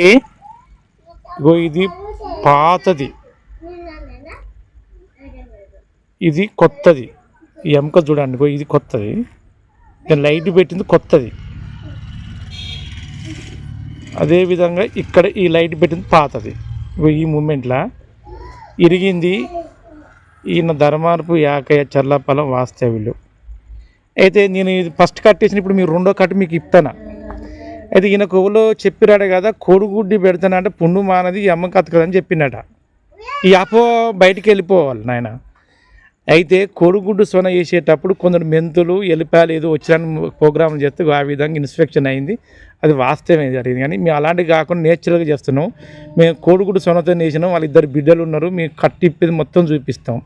ఇగో ఇది పాతది, ఇది కొత్తది. ఈ ఎముక చూడండి, ఇగో ఇది కొత్తది. నేను లైట్ పెట్టింది కొత్తది. అదేవిధంగా ఇక్కడ ఈ లైట్ పెట్టింది పాతది. ఇగో ఈ మూమెంట్లో ఇరిగింది. ఈయన ధర్మార్పు యాకయ్య చర్లపాలెం వాస్తవ్యులు. అయితే నేను ఇది ఫస్ట్ కట్టేసిన, ఇప్పుడు మీరు రెండో కట్టు మీకు ఇస్తాను. అయితే ఈయన కొవ్వులో చెప్పిరాడు కదా, కోడిగుడ్డి పెడతానంటే పుండు మానది ఈ అమ్మ కథకదని చెప్పినట. ఈ అపో బయటికి వెళ్ళిపోవాలి నాయన. అయితే కోడిగుడ్డు సొన చేసేటప్పుడు కొందరు మెంతులు ఎల్లిపాయలు ఏదో వచ్చిన ప్రోగ్రాంలు చేస్తే ఆ విధంగా ఇన్స్పెక్షన్ అయింది. అది వాస్తవమే జరిగింది. కానీ మేము అలాంటివి కాకుండా నేచురల్గా చేస్తున్నాం. మేము కోడిగుడ్డు సొనతో వేసినాం. వాళ్ళిద్దరు బిడ్డలు ఉన్నారు. మేము కట్టిప్పేది మొత్తం చూపిస్తాం.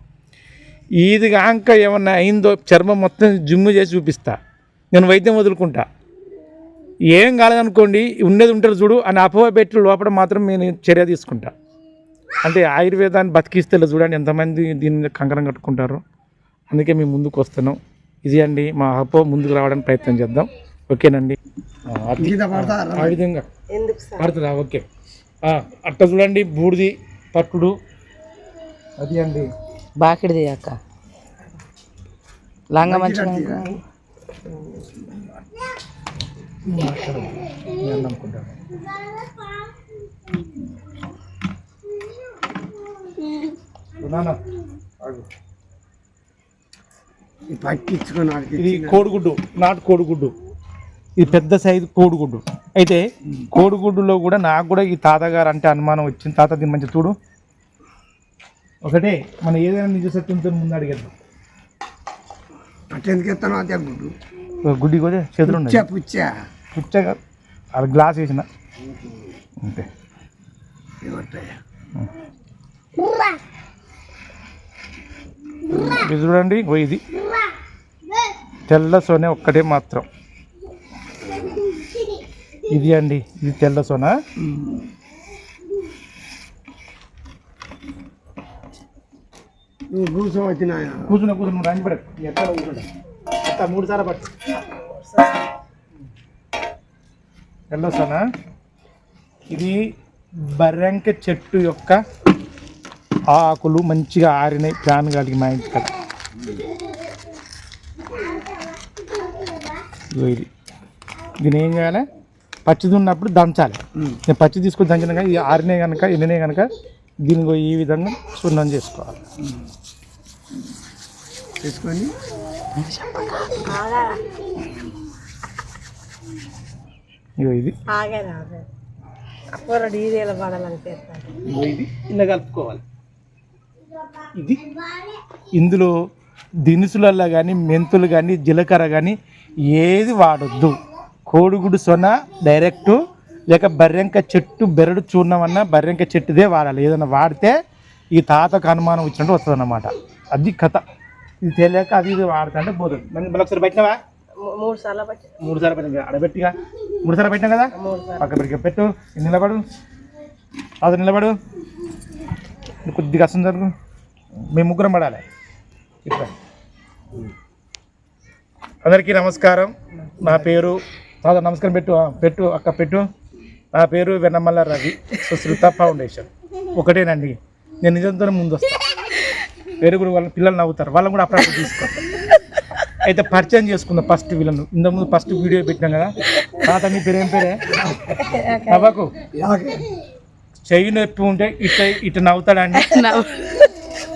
ఇది కాక ఏమన్నా అయిందో చర్మం మొత్తం జిమ్ము చేసి చూపిస్తా. నేను వైద్యం వదులుకుంటా. ఏం కాలేదనుకోండి, ఉన్నది ఉంటారు చూడు అని అపోహ పెట్టి లోపల మాత్రం నేను చర్య తీసుకుంటా. అంటే ఆయుర్వేదాన్ని బతికిస్తే చూడండి ఎంతమంది దీని మీద కంకణం కట్టుకుంటారు. అందుకే మేము ముందుకు వస్తున్నాం. ఇది అండి మా అపోహ, ముందుకు రావడానికి ప్రయత్నం చేద్దాం. ఓకేనండి. ఆ విధంగా పడుతుందా? ఓకే. అట్ట చూడండి, బూడిది పట్టుడు అది అండి. బాకిడిది అక్క లంగా మంచిగా అనుకుంటాను. ఇది కోడిగుడ్డు, నాటు కోడిగుడ్డు. ఇది పెద్ద సైజు కోడిగుడ్డు. అయితే కోడిగుడ్డులో కూడా నాకు కూడా ఈ తాతగారు అంటే అనుమానం వచ్చింది. తాత దీన్ని మంచి చూడు. ఒకటే మనం ఏదైనా నిజ సత్యంతో ముందు అడిగేద్దాం. గుడ్డి కూడా చేతులు పుచ్చగా అది గ్లాస్ వేసిన అంతే. ఇది చూడండి, ఇది తెల్ల సోనే ఒక్కటే మాత్రం. ఇది అండి, ఇది తెల్ల సోన. కూర్చున్నా రాంచి పడ ఎక్కడ కూర్చుంటా. అత్త 3 సార్లు పట్టు. తెల్ల సోన. ఇది బర్రెంక చెట్టు యొక్క ఆకులు మంచిగా ఆరినాయి. ఫ్యాన్ గాలికి మా ఇంటి కదా. ఇది దీని ఏం చేయాలి, పచ్చిది ఉన్నప్పుడు దంచాలి. నేను పచ్చి తీసుకొని దంచిన కానీ ఆరినే కనుక ఎండినే కనుక దీనికి ఈ విధంగా సున్నం చేసుకోవాలి. తీసుకొని ఇది ఇలా కలుపుకోవాలి. ఇది ఇందులో దినుసులలో కానీ మెంతులు కానీ జీలకర్ర కానీ ఏది వాడొద్దు. కోడిగుడ్డు సొన డైరెక్టు, లేక బర్రెంక చెట్టు బెరడు చూర్ణం అన్న బర్రెంక చెట్టుదే వాడాలి. ఏదైనా వాడితే ఈ తాతకు అనుమానం వచ్చినట్టు వస్తుంది అన్నమాట. అది కథ. ఇది తెలియక అది ఇది వాడుతుంటే పోతుంది. మళ్ళీ ఒకసారి పెట్టినావా? 3 సార్లు పెట్టినా అడబెట్టిగా 3 సార్లు పెట్టినా కదా. పక్క పెట్టి పెట్టు. నిలబడు, అది నిలబడు. కొద్దిగా అసం జరుగు. మేము ముగ్గురం పడాలి. ఇట్లా. అందరికీ నమస్కారం. నా పేరు తాత. నమస్కారం పెట్టు. పెట్టు అక్క పెట్టు. నా పేరు వెన్నమల్ల రవి, సుశ్రుత ఫౌండేషన్. ఒకటేనండి. నేను నిజంతోనే ముందు వస్తాను. వేరుగురు వాళ్ళ పిల్లలు నవ్వుతారు, వాళ్ళని కూడా అప్పుడప్పుడు తీసుకోవాలి. అయితే పరిచయం చేసుకుందాం ఫస్ట్ వీళ్ళను. ఇంతకుముందు ఫస్ట్ వీడియో పెట్టినాం కదా. తాత మీ పేరు ఏం పేరే? నవ్వకు. చెయ్యి నొప్పి ఉంటే ఇటు నవ్వుతాడండి.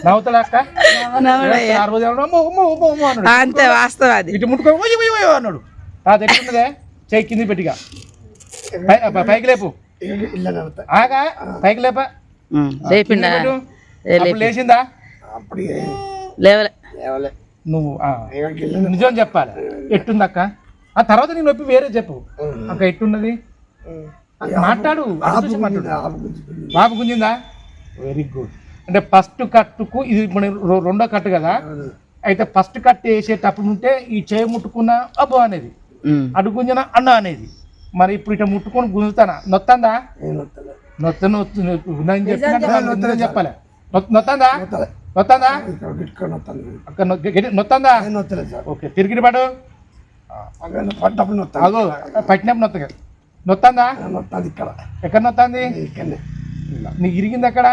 నవ్వుతాడా అక్క? అంతే వాస్తవం. ఇటు ముట్టుకో అన్నాడు. తాత ఎట్లున్నదే? చెయ్యి కింది పెట్టిగా పైకి లేపు. ఆగా పైకి లేప. లేచిందా? నువ్వు నిజం చెప్పాలి. ఎట్టుంది అక్క? ఆ తర్వాత నీ నొప్పి వేరే చెప్పు. అక్క ఎట్టున్నది మాట్లాడు. బాబు గుంజిందా? Very good. అంటే ఫస్ట్ కట్టుకు ఇది రెండో కట్టు కదా. అయితే ఫస్ట్ కట్టు వేసేటప్పుడు ఉంటే ఈ చేయి ముట్టుకున్న అబ్బో అనేది, అటు గుంజిన అన్న అనేది. మరి ఇప్పుడు ఇట్లా ముట్టుకొని గుంజుతానా? నొత్తందా? చెప్పాలి. నొత్తందా? నొత్తందా? నొత్తందా? ఓకే. తిరిగి పడు. పట్టినప్పుడు నొత్త. నొత్తందా? నొత్తాది ఇక్కడ ఎక్కడ నొత్తంది? ఇక్కడనే నీకు ఇరిగింది ఎక్కడ?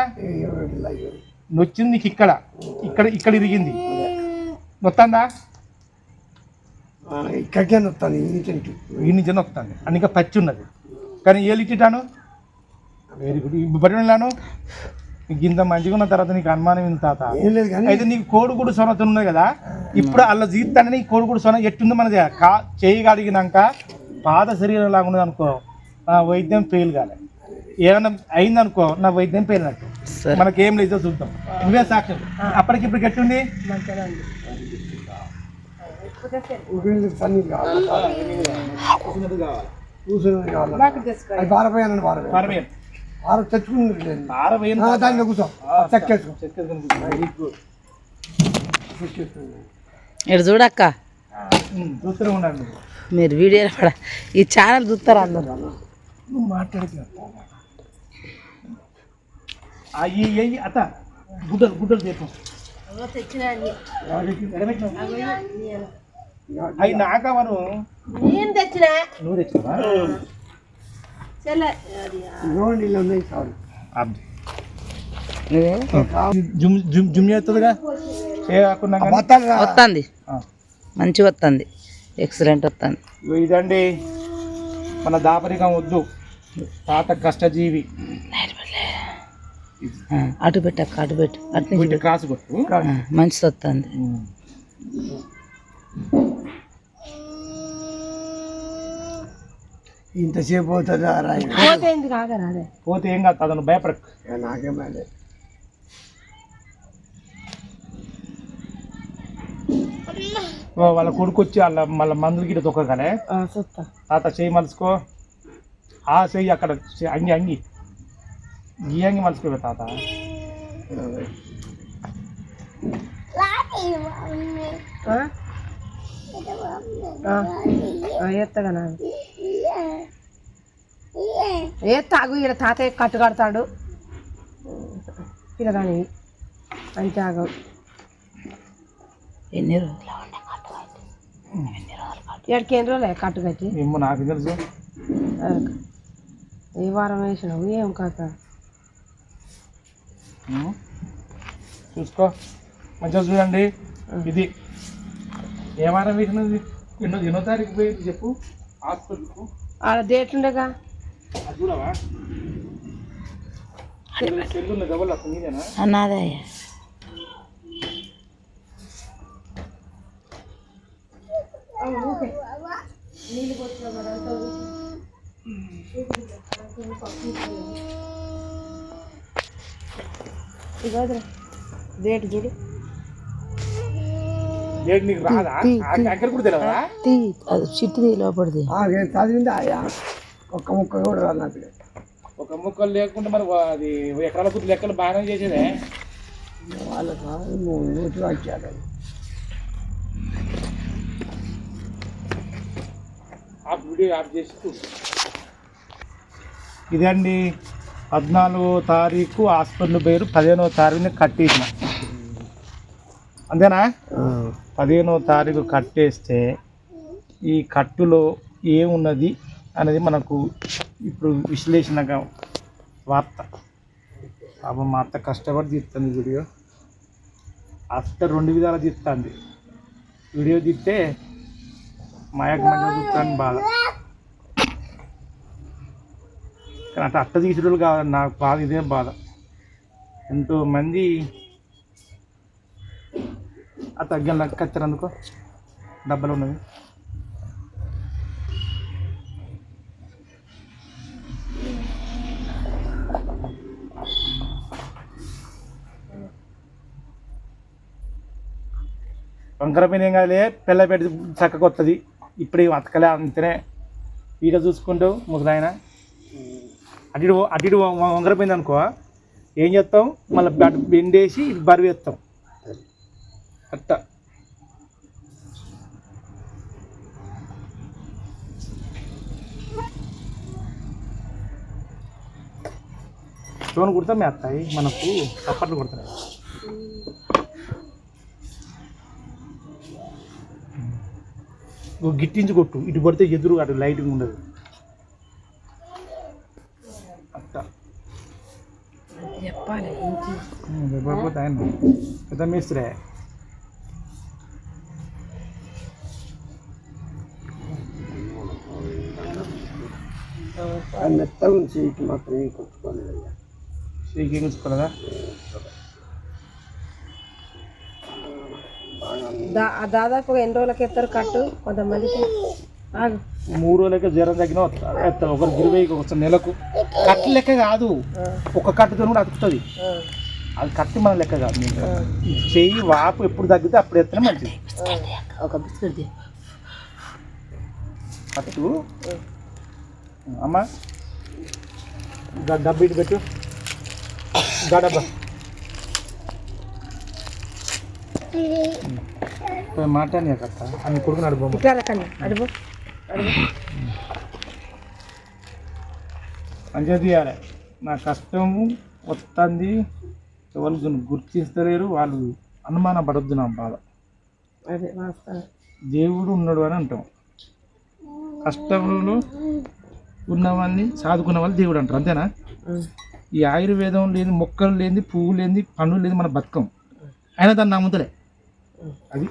నొచ్చింది నీకు ఇక్కడ ఇక్కడ ఇక్కడ ఇరిగింది. నొత్తందా? ఇక్కడికే నొత్తాను ఈ నుంచి నొత్తంది అని ఇంకా పచ్చి ఉన్నది కానీ ఏ లిట్టిటాను వెరీ గుడ్ బడిలాను నీకు ఇంత మంచిగా ఉన్న తర్వాత నీకు అనుమానం ఇంత తాత ఏం లేదు కానీ అయితే నీకు కోడిగుడు సొనత ఉన్నది కదా ఇప్పుడు అలా జీతానే ఈ కోడిగుడు సొన ఎట్టుంది మనది చేయగలిగినాక పాత శరీరం లాగా ఉన్నది అనుకో నా వైద్యం ఫెయిల్ కాలే ఏమైనా అయిందనుకో నా వైద్యం పేలినట్టు మనకేం లేదో చూద్దాం నువ్వే సాక్ష్యం అప్పటికిప్పుడు ఎట్టుంది పారపోయానండి పార తెచ్చుకుని దాంట్లో కూర్చో ఇటు చూడక్క చూస్తూనే ఉండండి మీరు వీడియో పడ ఈ ఛానల్ చూస్తారా అందరు నువ్వు మాట్లాడితే అయ్యి అత్త గుడ్డలు గుడ్డలు చేస్తాం అవి నాకవను నువ్వు తెచ్చినావా జుమ్ చేస్తుందిగా చేయకుండా వస్తుంది మంచిగా వస్తుంది ఎక్సలెంట్ వస్తుంది. ఇదండి మన దాపరికం వద్దు తాత కష్టజీవి అటు పెట్టక్క అటు పెట్టు అటు నుంచి క్రాస్ కొట్టు మంచిది వస్తుంది. ఇంతసేపు అవుతుందా పోతే ఏం కాదు అతను భయపడకు నాకేం వాళ్ళ కొడుకు వచ్చి వాళ్ళ మళ్ళీ మందులు గిట్ట తొక్కగానే తాత చెయ్యి మలుచుకో ఆ చెయ్యి అక్కడ అంగి అంగి ఈ అంగి మలుచుకో తాత ఏ తాగు ఇక్కడ తాతయ్య కట్టు కడతాడు పిల్లగాని మంచి ఆగం ఎన్ని రోజులు ఎక్కడికి ఎన్ని రోజులు కట్టు కట్టి ఏమో నాకు తెలుసు ఏ వారం వేసినావు ఏం కథ చూసుకో మంచిగా చూడండి ఇది ఏ వారం వేసినది ఎన్నో తారీఖు పోయింది చెప్పు హాస్పిటల్కు ఆడ డేట్ ఉండగా అది చూడవా సెల్లు డబల్ అసలు నీదేనా అన్నదయ్యా డేట్ చూడు డేట్ నీకు రాదా అక్కడ కూడా తెలియదా అది చిట్టిది లోపడిది చదివింది ఒక్క ముక్క కూడా రాదు నాకు ఒక ముక్కలు లేకుండా మరి అది ఎకరాల కొద్ది లెక్కలు బాగానే చేసేదే వాళ్ళకి నోటి వాక్యాలు ఆఫ్ వీడియో ఆఫ్ చేసి ఇదండి 14వ తారీఖు హాస్పిటల్ పేరు 15వ తారీఖుని కట్టేసిన అంతేనా 15వ తారీఖు కట్టేస్తే ఈ కట్టులో ఏమున్నది అనేది మనకు ఇప్పుడు విశ్లేషణగా వార్త పాపం మా అత్త కష్టపడి తీస్తుంది వీడియో అత్త 2 విధాలు తీస్తుంది వీడియో తీస్తే మాయకు మంచిగా చూస్తాను బాధ కానీ అట్లా అట్ట తీసుడు కాదు నాకు బాధ ఇదే బాధ ఎంతోమంది ఆ తగ్గల కత్తెర అందుకో డబ్బలు ఉన్నది వంకర పైన ఏం కాదులే పిల్ల పెట్టి చక్కగా వస్తుంది ఇప్పుడు అతకలే అంతనే ఈడ చూసుకుంటావు ముసలాయన అటు అటు వంకర పోయింది అనుకో ఏం చేస్తాం మళ్ళీ బెండేసి బరువు వేస్తాం అట్ట స్టోన్ కుడతాం మేస్తాయి మనకు చప్పట్లు కుడతాయి గిట్టించి కొట్టు ఇటు పడితే ఎదురు అటు లైటింగ్ ఉండదు చెప్పాలి ఇంటి చెప్పకపోతే ఆయన పెద్ద మేస్త్రే. మెత్తగా ఉంది సీట్ మాత్రం ఏం కొట్టుకోలేదు. సీకి చూసుకోలేదా? దాదాపు ఎన్ని రోజులకి ఎత్తారు కట్టు కొంతమందికి? 3 రోజులకే జ్వరం తగ్గిన ఎత్తారు. ఒకరు 20 ఒక నెలకు. కట్టు లెక్క కాదు, ఒక కట్టుతో కూడా అతుకుతుంది. అది కట్టి మన లెక్క కాదు. చెయ్యి వాపు ఎప్పుడు తగ్గితే అప్పుడు ఎత్తనే మంచిది. ఒక బిస్కెట్ కట్టు అమ్మ డబ్బు ఇటు పెట్టు. డబ్బా మాట్లాడి కట్ట అని కొడుకుని అడుగు అడుగు మంచిగా తీయాలి. నా కష్టము వస్తుంది, ఎవరు గుర్తిస్తలేరు, వాళ్ళు అనుమాన పడొద్దు. నా బాధ అదే దేవుడు ఉన్నాడు అని అంటాం. కష్టంలో ఉన్న వాళ్ళని సాదుకున్న వాళ్ళు దేవుడు అంటారు, అంతేనా? ఈ ఆయుర్వేదం లేని, మొక్కలు లేని, పువ్వు లేని, పండ్లు లేని మన బతుకం. అయినా దాన్ని నమ్ముతలే. అది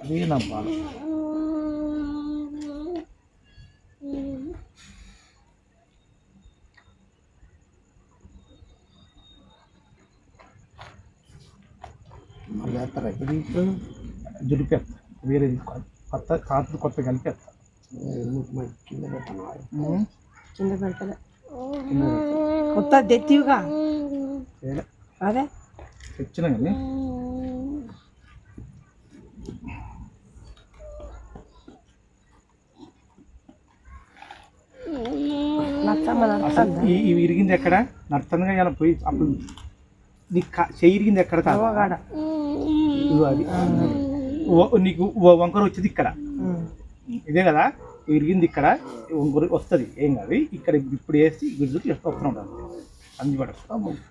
అదే నా బాధ. జుడిపేస్తా, వేరేది కొత్త కాదు, కొత్త కలిపేస్తా. కింద పెట్టాను, కింద పెడతలే. కొత్త తెచ్చివుగా అదే తెచ్చిన కానీ అసలు ఇవి ఇరిగింది ఎక్కడ? నడుతుందిగా ఇలా పోయి అప్పుడు నీకు చెయ్యి ఇరిగింది ఎక్కడ? అది నీకు వంకర వచ్చేది ఇక్కడ, ఇదే కదా ఇరిగింది ఇక్కడ. వంకర వస్తుంది, ఏం కాదు. ఇక్కడ ఇప్పుడు వేసి గుడ్డు వస్తూ ఉంటాను. అందిపడ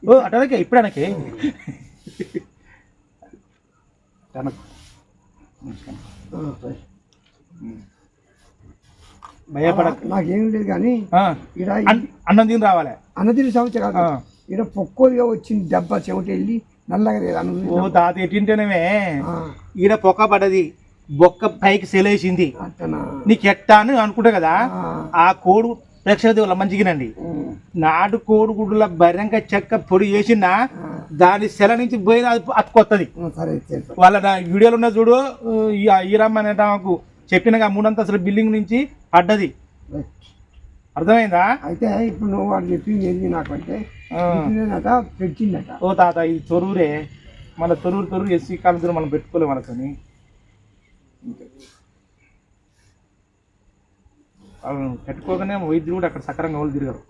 ఓ అటనకే ఇప్పుడు అనకే భయపడ. నాకేం లేదు కానీ అన్నం తిని రావాలి. అన్న తిని సమస్య కాదు. ఇక్కడ పొక్కులుగా వచ్చింది దెబ్బ, చెమట వెళ్ళి నల్లగా లేదు అన్నం. ఓ తాత ఎట్టింటేనే ఈడ పొక్క పడ్డది, బొక్క పైకి సెలేసింది. నీకు ఎట్టా అని అనుకుంటా కదా. ఆ కోడు ప్రేక్షక దేవుళ్ళ మంచిగినండి. నాటు కోడిగుడ్డుల బర్రెంక చెక్క పొడి చేసినా దాని సెల నుంచి పోయిన అతుకొత్తది. వాళ్ళ వీడియోలు ఉన్న చూడు, ఈరమ్మ అనేట మాకు చెప్పినగా 3 అంతస్తుల బిల్డింగ్ నుంచి పడ్డది. అర్థమైందా? అయితే ఇప్పుడు నువ్వు వాడు చెప్పింది ఏంది నాకంటే పెట్టిందట. ఓ తాత ఇది తొరూరే, మన తొరూరు ఎస్సీ కాలేజీలో మనం పెట్టుకోలేము వాళ్ళతోని. పెట్టుకోగానే వైద్యులు కూడా అక్కడ సక్రంగా వాళ్ళు తిరగరు.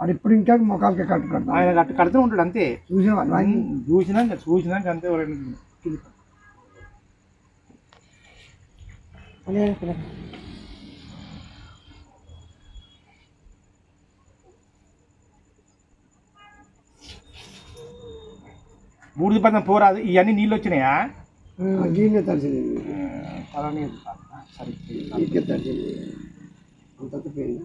అది ఇప్పుడు ఇంకా మొక్కలకి కట్టుకుంటాం. ఆయన కడుతూ ఉంటాడు అంతే. చూసినాక అంతే. బూడిద పదం పోరాదు. ఇవన్నీ నీళ్ళు వచ్చినాయా? నీళ్ళే తడిచింది, సరే తడిచింది అంత పోయింది.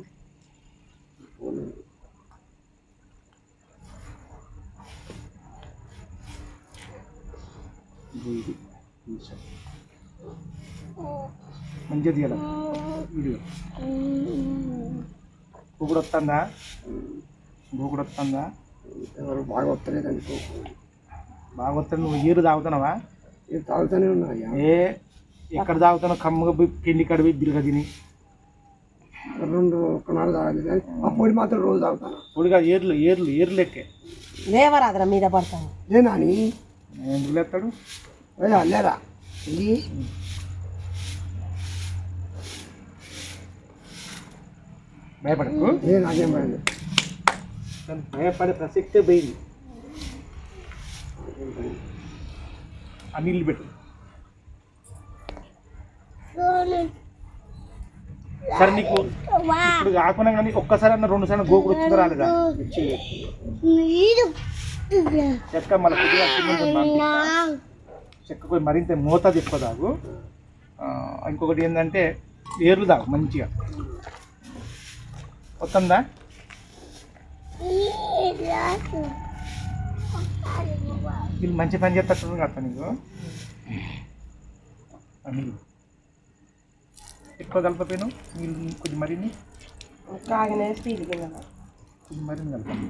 మంచిగా తీయాలి వీడియో. గోకుడు వస్తుందా? బాగా వస్తలేదు అనుకో. బాగా వస్తుంది. నువ్వు ఈరు తాగుతున్నావా? తాగుతూనే ఉన్నాయా? ఎక్కడ తాగుతున్నావు? కమ్మగా పోయి పిండి కడివి బిరుగా తిని 2 1 తాగాలి. ఆ పొడి మాత్రం రోజు తాగుతాను. పొడిగా ఏర్లు ఎక్కే లేవరాదరా మీద పడతాను. లేనా అని ఎందుకు లేస్తాడు? లేరా ఇది భయపడకు. నాకేం భయం. భయపడే ప్రసక్తే పోయింది. ఆ నీళ్ళు పెట్టు. సరే నీకు ఇప్పుడు కాకుండా కానీ ఒక్కసారి అన్న 2 సార్లు గోకుడు వచ్చిందో రాలేదా? చెక్క మళ్ళీ కొద్దిగా చెక్క పోయి మరింత మూత ఎక్కువ తాగు. ఇంకొకటి ఏంటంటే ఏర్లు తాగు మంచిగా. వస్తుందా? వీళ్ళు మంచి పని చేస్తారు కదా నీకు. ఎక్కువ కలపపోయినావు నీళ్ళు కొద్ది మరిన్ని కాగినే స్టీల్ కింద కొద్ది మరిన్ని కలపండి.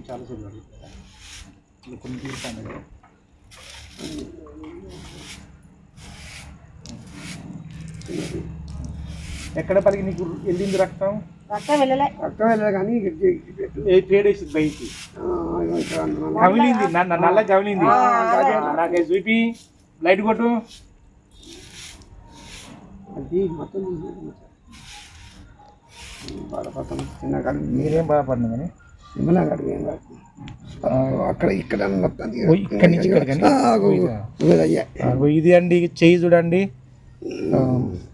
చాలా సేపు ఇలా కొన్ని తీరుతాను కదా. ఎక్కడ పలికి నీకు వెళ్ళింది రక్తం? రక్తం వెళ్ళలే కానీ ట్రేడ్ వేసింది బయటికి కవిలింది, నల్ల కవిలింది. నాకు చూపి లైట్ కొట్టు. అది మొత్తం బాధపడతాం. చిన్నగా మీరేం బాధపడినా కానీ నిమ్మలంగా ఏం కాదు. అక్కడ ఇక్కడ మొత్తం ఇక్కడి నుంచి ఇక్కడ కానీ ఇది అండి చెయ్యి చూడండి.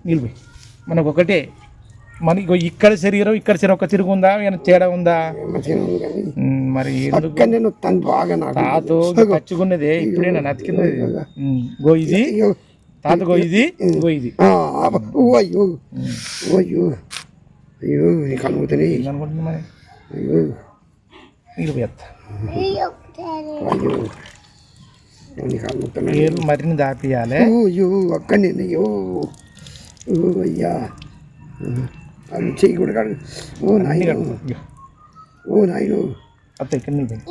నిలిపోయి మనకు ఒకటే మనకి ఇక్కడ శరీరం ఇక్కడ శరీరం ఒక తిరుగు ఉందా, ఏమైనా తేడా ఉందా? మరి ఎందుకు బాగా తాతో పచ్చుకున్నదే ఇప్పుడే నన్ను అతికింది. గో ఇది తాత, గో ఇది, గో ఇది అయ్యో అయ్యో అయ్యో నీకు అనుమతిని అనుకుంటుంది. మరి అయ్యో నిలిపోయేస్తా అయ్యో మీరు మరిని దాపియాలి. అయ్యో అక్కడి అయ్యో అయ్యా అది చెయ్యి కూడా కాదు. ఓ నాయన ఓ నాయన అత్త ఇక్కడ నిలిపోయి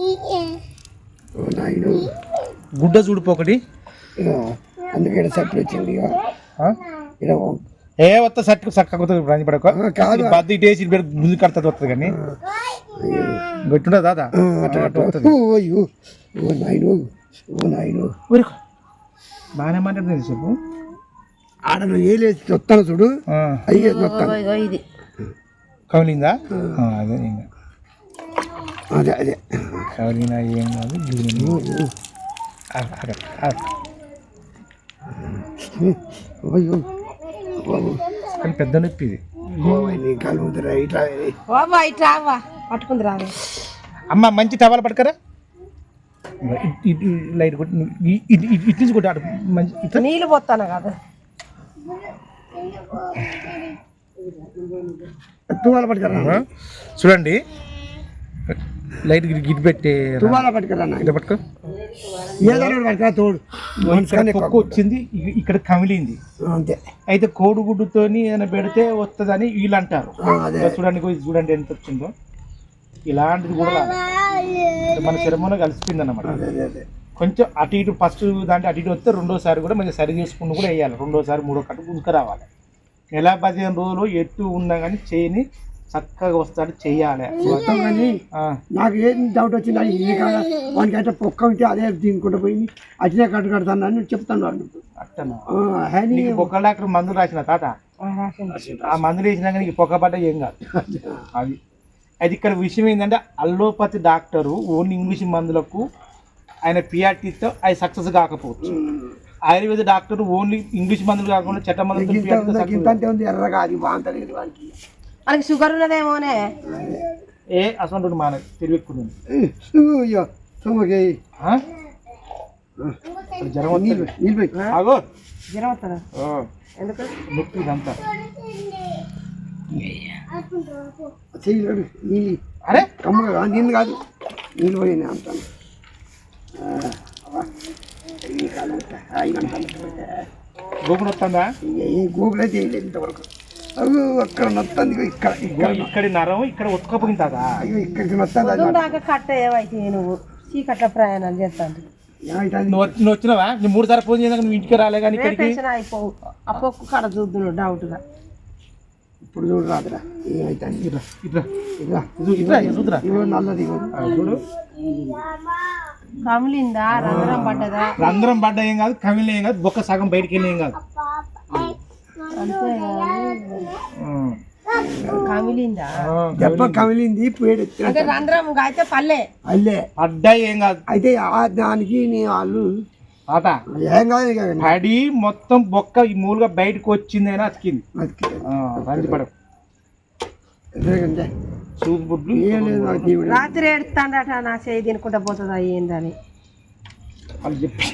ఓ నాయన గుడ్డ చూడిపో ఒకటి. అందుకే సట్లు వచ్చింది ఇక ఏ వస్తా సట్టు చక్కగా రంజి పడక కాదు బద్ద ఇటేసి ముందు కడుతుంది వస్తుంది కానీ గట్టుండదు దాదా ఓ అయ్యో ఓ నాయన ఓ నాయన బాగానే మాట్లాడుతుంది చెప్పు. ఆడను ఏలేసి వస్తాను చూడు అయ్యే ఇది కవలిందా? అదే నేను అదే అదే కవలినా ఏం కాదు. అయ్యో కానీ పెద్ద నొప్పి ఇది. పట్టుకుంది రావే. అమ్మ మంచి టవాలు పట్టుకరా. లైట్ కొట్టి ఇటు నుంచి కొట్టి మంచి ఇట్లా నీళ్ళు పోతాను కదా. చూడండి లైట్ గిట్ పెట్టే పట్టుకరా పట్టుకో. తోడు కుక్క వచ్చింది ఇక్కడ కమిలింది అంతే. అయితే కోడిగుడ్డుతోని ఏదైనా పెడితే వస్తుందని వీళ్ళు అంటారు. చూడండి చూడండి ఎంత వచ్చిందో. ఇలాంటిది కూడా మన చర్మంలో కలిసిపోయింది అన్నమాట. కొంచెం అటు ఇటు ఫస్ట్ దాంట్లో అటు ఇటు వస్తే రెండోసారి కూడా మంచిగా సరి చేసుకుని కూడా వేయాలి. రెండోసారి మూడో కట్టు గుంజుకురావాలి. నెల 15 రోజులు ఎట్టు ఉన్నా కానీ చేయని చక్కగా వస్తాడు చెయ్యాలి. కానీ నాకు ఏం డౌట్ వచ్చింది ఈ కాదు వానికి అంటే పొక్క ఉంటే అదే దీనికుంటూ పోయింది అట్లే కట్టు కడతాను చెప్తాను. అట్టనా పొక్క డాక్టర్ మందులు రాసిన తాత ఆ మందులు వేసినా కానీ పొక్క పడ్డ ఏం కాదు. అది అది ఇక్కడ విషయం ఏంటంటే అల్లోపతి డాక్టరు ఓన్లీ ఇంగ్లీష్ మందులకు ఆయన పిఆర్టీతో అది సక్సెస్ కాకపోవచ్చు. ఆయుర్వేద డాక్టర్ ఓన్లీ ఇంగ్లీష్ మందులు కాకుండా చెట్ట మందులు ఎర్రగా అది బాగుంటలేదు వానికి. మనకి షుగర్ ఉన్నదేమోనే. ఏ అసలు మాన తిరిగెక్కున్నాను జ్వరం ఆగో జ్వరం వస్తుందా? ఎందుకు నొప్పి ఇదంతా. అరే కమ్మగా నీళ్ళు కాదు నీళ్ళు పోయి అంటాను. గోపుడు వస్తుందా? ఏ గోపులు అయితే వేయలేదు ఇంతవరకు. అయ్యో అక్కడ నొత్తంది ఇక్కడ ఇక్కడ నరం ఇక్కడ ఉతకపోయిందా? అయ్యో ఇక్కడికి నొత్తంది. దాకా కట్ట ఏమైతే నువ్వు చీకట్ల ప్రయాణాలు చేస్తాను. నువ్వు వచ్చినావా? నువ్వు 3 సార్లు ఫోన్ చేయడానికి నువ్వు ఇంటికి రాలే కానీ అయిపోవు. అప్పొక్కు కడ చూద్దు డౌట్గా. ఇప్పుడు చూడు రాదురా ఏమైతుంది. ఇట్లా నల్లది చూడు. కమిలిందా? రంధ్రం పడ్డదా? రంధ్రం పడ్డా ఏం కాదు, కమిలి ఏం కాదు, బొక్క సగం బయటికి వెళ్ళి ఏం కాదు. అంతే కమిలిందా? దెబ్బ కమిలింది అంటే రంధ్రం అయితే పల్లె అల్లే పడ్డా ఏం కాదు. అయితే దానికి నీ వాళ్ళు ఆట ఏం కాదు పడి మొత్తం బొక్క ఈ మూలుగా బయటకు వచ్చింది అయినా అతికింది. రంది పడవు సూపు బుడ్లు. రాత్రి ఏడుతాడట నా చేయి తినుకుంటా పోతుందా ఏందని వాళ్ళు చెప్పి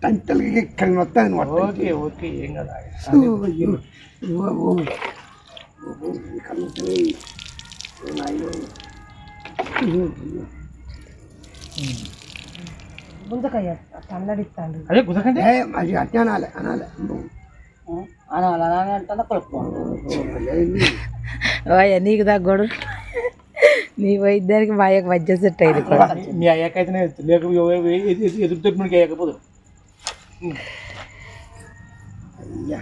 టంటలకి ఇక్కడ మొత్తం ఓకే ఓకే ఏం కదా ముందుకయ్య అల్లడిస్తాడు అదే గుజకంటే అది అట్టే అనాలి అనాలి నీకు తగ్గోడు నీ వైద్యానికి మా యొక్క మధ్య సెట్ అయింది మీ అయ్యాకైతేనే లేక ఎదురు తప్పినకి అయ్యకపోదు అయ్యా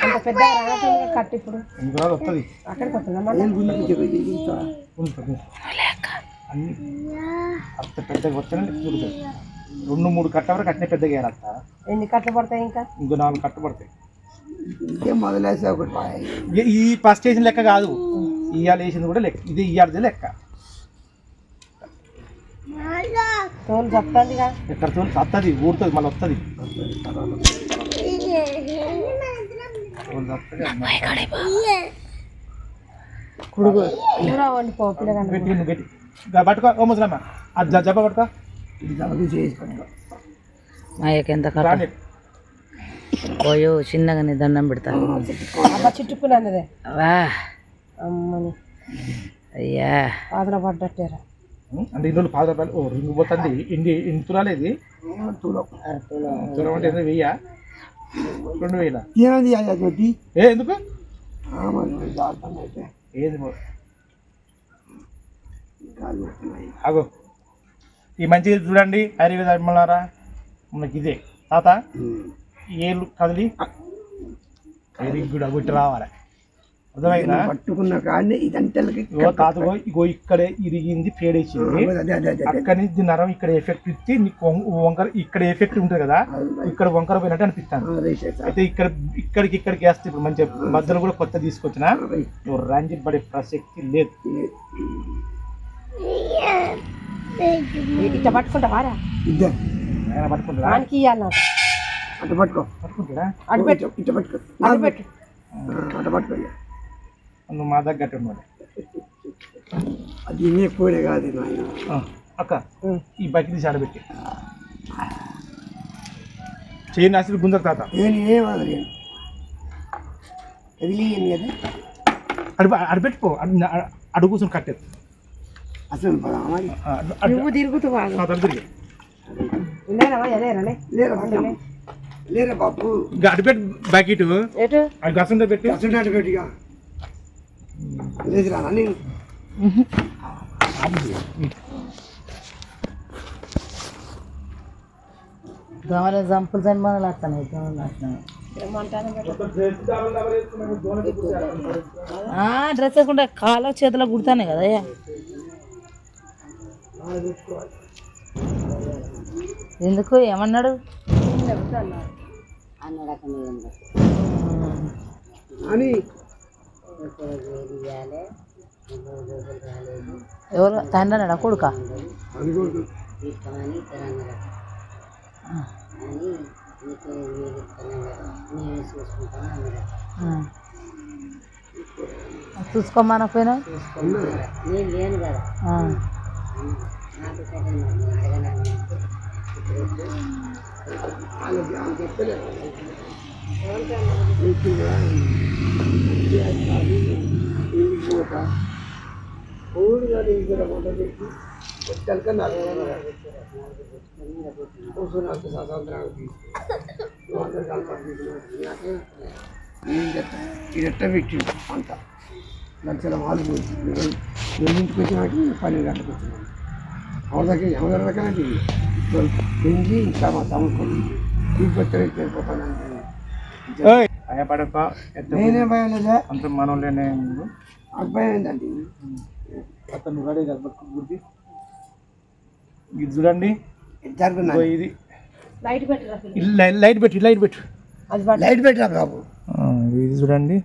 అంత పెద్ద కట్టు ఇప్పుడు వస్తుంది అక్కడికి వస్తుందా అన్ని అంత పెద్దగా వస్తానంటే చూడుతుంది 2-3 కట్ల వరకు కట్టిన పెద్దగా వేయాలంట ఎన్ని కట్టలు పడతాయి ఇంకా ఇంకో 4 కట్టు పడతాయి ఇదే మొదలేసే ఒకటి ఈ ఫస్ట్ వేసిన లెక్క కాదు ఇవాళ వేసింది కూడా లెక్క ఇది ఇవాళది లెక్క తోలు చెప్తాంది ఎక్కడ తోలు వస్తుంది ఊరుతుంది మళ్ళీ వస్తుంది కూర వండి పోపిలే గట్టి గట్టి పట్టుకో ఓ ముసలమ్మ అది జబ్బ పట్టుకో మా యొక్క ఎంత కట్ట పోయో చిన్నగానే దండం పెడతా అబ్బా చుట్టుకున్నదే వా అమ్మని అయ్యా పాదర పడ్డట్టేరా అంటే 2 రోజులు 10 రూపాయలు ఓ రింగు పోతుంది ఇన్ని తులాలేది తులం అంటే 1000 2000 ఏమైంది అది ఏ ఎందుకు ఏది అగో ఈ మంచిగా చూడండి హరివేద అమ్మలారా మనకి ఇదే తాత ఏళ్ళు కదిలి వెరీ గుడ్ అగుట్టి రావాలి అర్థమైందా పట్టుకున్న కానీ ఇదంటలకి తాతగో ఇగో ఇక్కడే ఇరిగింది పేడేసింది అక్కడి నుంచి నరం ఇక్కడ ఎఫెక్ట్ ఇచ్చి నీకు వంకర ఇక్కడ ఎఫెక్ట్ ఉంటుంది కదా ఇక్కడ వంకర పోయినట్టు అనిపిస్తాను అయితే ఇక్కడికి వేస్తే ఇప్పుడు మంచిగా మధ్యలో కూడా కొత్త తీసుకొచ్చిన నువ్వు రంజి పడే ప్రసక్తి లేదు ఇట్లా పట్టుకుంటావారా పట్టుకుంటా అటు పట్టుకో పట్టుకుంటాడా అటు పెట్టు ఇటు పట్టుకో అటు పెట్టు అటు పట్టుకో నువ్వు మా దగ్గర ఉన్నాడు అది నే పోయిన కాదు నాయన అక్క ఈ బకెట్ తీసి ఆడబెట్టి చేయని అసలు గుందరు తాత ఏమది కదిలియండి కదా అడబెట్టుకో అడుగు కూర్చొని కట్టేది అసలు నువ్వు తిరుగుతావా తిరిగి లేరా బాబు అడబెట్టు బకెట్ అది గసంతో పెట్టి అటు పెట్టిగా లేదురా నేను దోమలు జంపులు చనిపోవాలి వస్తున్నాయి డ్రెస్ వేసుకుంటే కాళ్ళ చేతిలో కుడతానే కదా ఎందుకు ఏమన్నాడు అని ఎవరు తండ్రి అన్నాడా కొడుక అది కూడా చూసుకోమనకపోయినా ఇదెట్ట పెట్టి అంత లక్షల వాళ్ళు ఎన్నింటికి వచ్చినాకి 12 గంటలకు వచ్చినాం ఎవరి దగ్గర పెంచి ఇంకా మా తమ్ముడు తీసుకొచ్చారు భయపడక నేనే భయం లేదా అంత మనోళ్ళనే నాకు భయం ఏంటండి అతను రెడీ కదా గుర్తి ఇది చూడండి జరుగుతున్నా ఇది లైట్ పెట్టు లైట్ పెట్టు లైట్ పెట్టరా బాబు ఇది చూడండి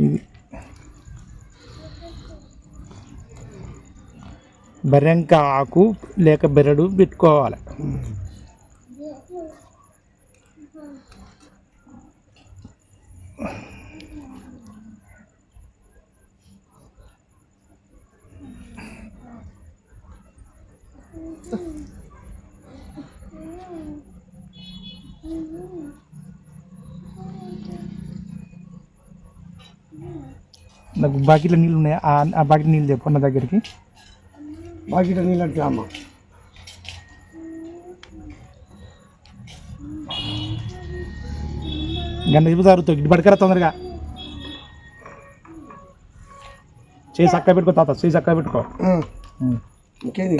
ఇది బెరంక ఆకు లేక బెరడు పెట్టుకోవాలి నాకు బాకీలో నీళ్ళు ఉన్నాయి, ఆ బాకీ నీళ్ళు చెప్పు నా దగ్గరికి. బాకీట నీళ్ళు అంటే అమ్మ గంట చెబుతారు ఇటు పడకరా తొందరగా. చేయి చక్క పెట్టుకో తాత, చేయి చక్క పెట్టుకో. ఇంకేంది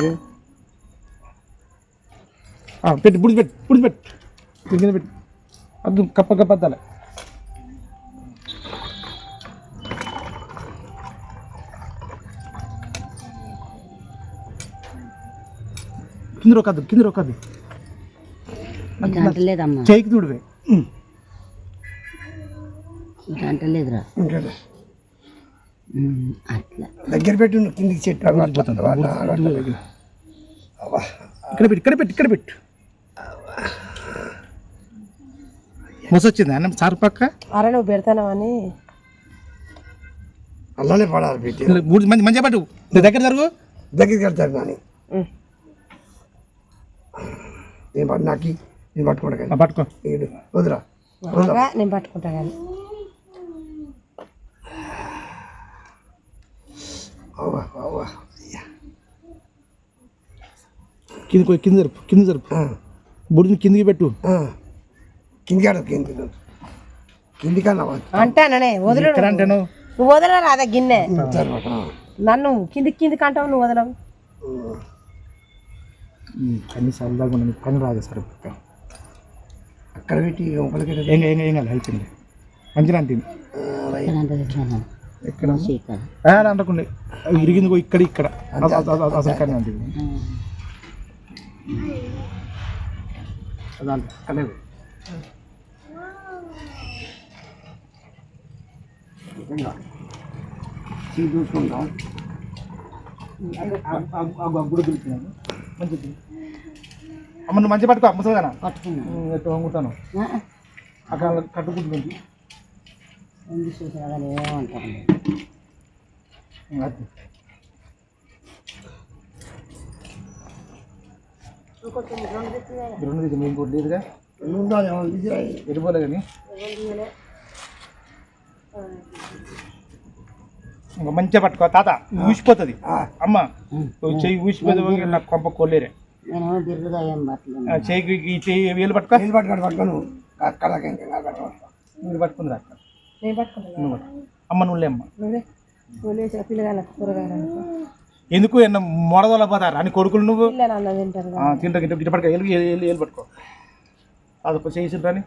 పెట్టు పుడిచి కింద పెట్టు. అది కప్పద్దాలి. కింద రొక్కద్దు అంటలేదమ్మా, చేయికి చూడవే. అంటలేదురా ఇంకా అట్లా దగ్గర పెట్టు కిందికి చెట్టు ఇక్కడ పెట్టు. మొసొచ్చింది అన్న సార్ పక్క. అరే నువ్వు పెడతానవని అలానే పడాలి పెట్టి మంచిగా పట్టు, దగ్గర జరుగు. దగ్గరికి వెళ్తారు కానీ నేను పట్టు నాకు నేను పట్టుకుంటా కానీ పట్టుకో. వదిరా నేను పట్టుకుంటా కానీ కింద జరుపు బుడిని కిందికి పెట్టు. కిందికన్నా అంటానే వదిలి అంటాను. నువ్వు వదలరా అదే గిన్నె నన్ను కిందికి అంటావు, నువ్వు వదలవు. అన్ని సరదాగా పని రాదు సార్. అక్కడ పెట్టి ఏం కాదు హెల్త్ మంచిగా అంటుంది. ఎక్కడ అంటకుండా ఇరిగింది ఇక్కడ అసలు కానీ అంటుంది. అదే చూసుకుంటా గుడి పిలిచినాను మంచిది. అమ్మ నువ్వు మంచిగా పట్టుకో. అమ్ముతుందా ఎట్టు వంగుతాను అక్కడ కట్టుకుంటుంది. రెండు దిగు మేము కూడా లేదుగా ఎడిపోలే కానీ ఇంకా మంచిగా పట్టుకో తాత. ఊసిపోతుంది అమ్మ, చెయ్యి ఊసిపోతే నాకు కొంప కొల్లేరే. చెయ్యి చెయ్యి వేలు పట్టుకో. పట్టుకోను మీరు పట్టుకుంది అక్క. అమ్మ నువ్వులే అమ్మ. ఎందుకు ఎన్న మొడదల పోతారు అని కొడుకులు నువ్వు తింటా గిట్ట పట్టుకో. ఏలు పట్టుకో. అది చేసి రాని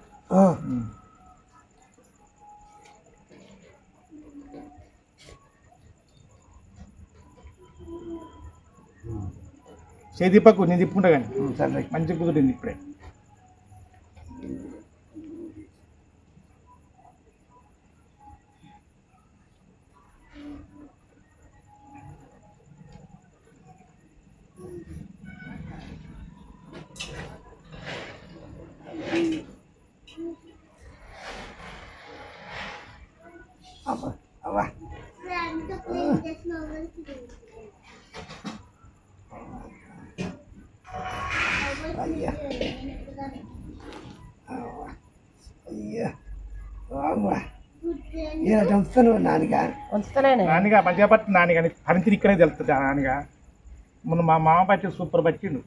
చేయి తిప్పకు, నేను తిప్పుకుంటా కానీ. సరే మంచిగా కుదురుంది ఇప్పుడే. అయ్యా వస్తాను నానిగా మంచిగా పట్టు. నానిగా పరిస్థితి ఇక్కడే తెలుస్తుంది. నానిగా మొన్న మా మామ పట్టి సూపర్ పట్టిండు.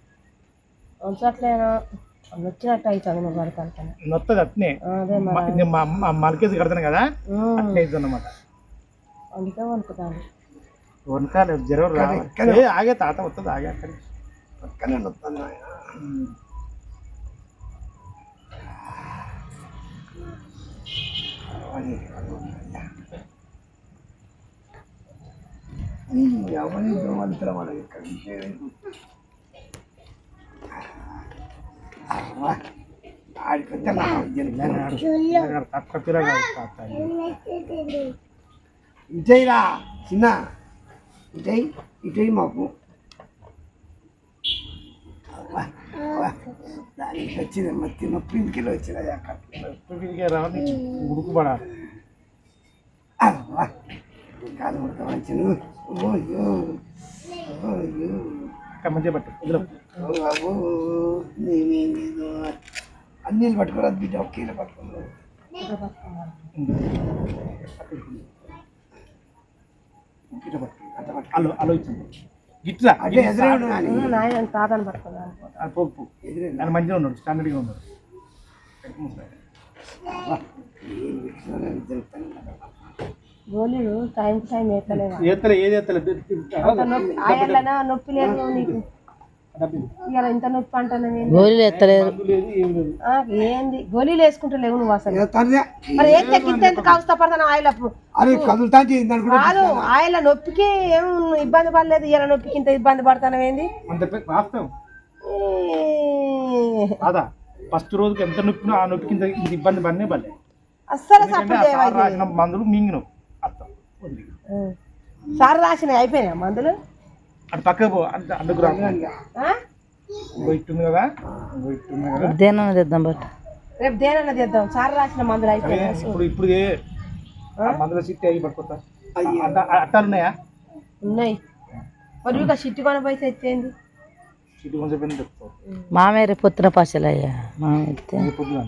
వచ్చినట్టు అవుతుంది పడతాను నొత్తది అట్నే. మా మలకేసి కడతాను కదా అట్నే అవుతుంది అన్నమాట. అందుకే వణుకుతాను. వనకాలి జ్వరం ఆగే తాత వస్తుంది. ఆగే అక్కడ పక్కనే వస్తాను. ఎవరి దోమలు మనకి ఇటైరా చిన్న ఇటై మాకు దానికి వచ్చింది మత్తి నొప్పి ఇంటికి వచ్చినాయి అక్కడ రాని ఉడుకుపడాలి. కాదు మంచిను మంచిగా పట్టు. ఇందులో అన్నీ పట్టుకోరాదు బిడ్డ ఒకేలా పట్టుకున్నావు. ఇట్లా పట్టు అలో అలో ఇచ్చింది ఇట్లా అంటే ఎదురే ఉన్నాను నాయన తాతని పట్టుకున్నాను అది పోపు ఆయన మంచిగా ఉన్నాడు స్టాండర్డ్గా ఉన్నాడు గోళీలు టైం టు టైం వేస్తలేవా ఎత్తలే ఏది ఎత్తలే ఆయనలో నొప్పి లేదు నీకు ఇవాళ ఇంత నొప్పి అంటాను గోళీలు ఎత్తలేదు ఏంది గోళీలు వేసుకుంటలేవు నువ్వు అసలు తనదే మరి ఏం తెక్కితే ఎందుకు అవస్థ పడతాను ఆయిల్ అది కదులుతా కాదు ఆయిల్ నొప్పికి ఏం ఇబ్బంది పడలేదు ఇలా నొప్పికి ఇంత ఇబ్బంది పడతాను ఏంది అంత వాస్తవం అదా ఫస్ట్ రోజుకి ఎంత నొప్పినో ఆ నొప్పికి ఇంత ఇది ఇబ్బంది పడినే పడలే అస్సలు సపోర్ట్ రాసిన మందులు మింగినావు అర్థం సార్ రాసినాయి అయిపోయినాయి మందులు అటు పక్కకు పో అంత అందుకు రాకుండా ఇట్టుంది కదా ఇట్టుంది కదా దేని తెద్దాం బట్ రేపు దేనన్నా తెద్దాం సార్ రాసిన మందులు అయిపోయినాయి ఇప్పుడు మందుల సిట్టి అయ్యి పట్టుకోతా అట్టాలు ఉన్నాయా ఉన్నాయి మరి ఇక చిట్టు కొని పోయి తెచ్చేయండి సిట్టి కొంచెం పెద్ద చెప్తావు మామే రేపు పొత్తున పచ్చలు అయ్యా మామే ఎత్తే పొద్దున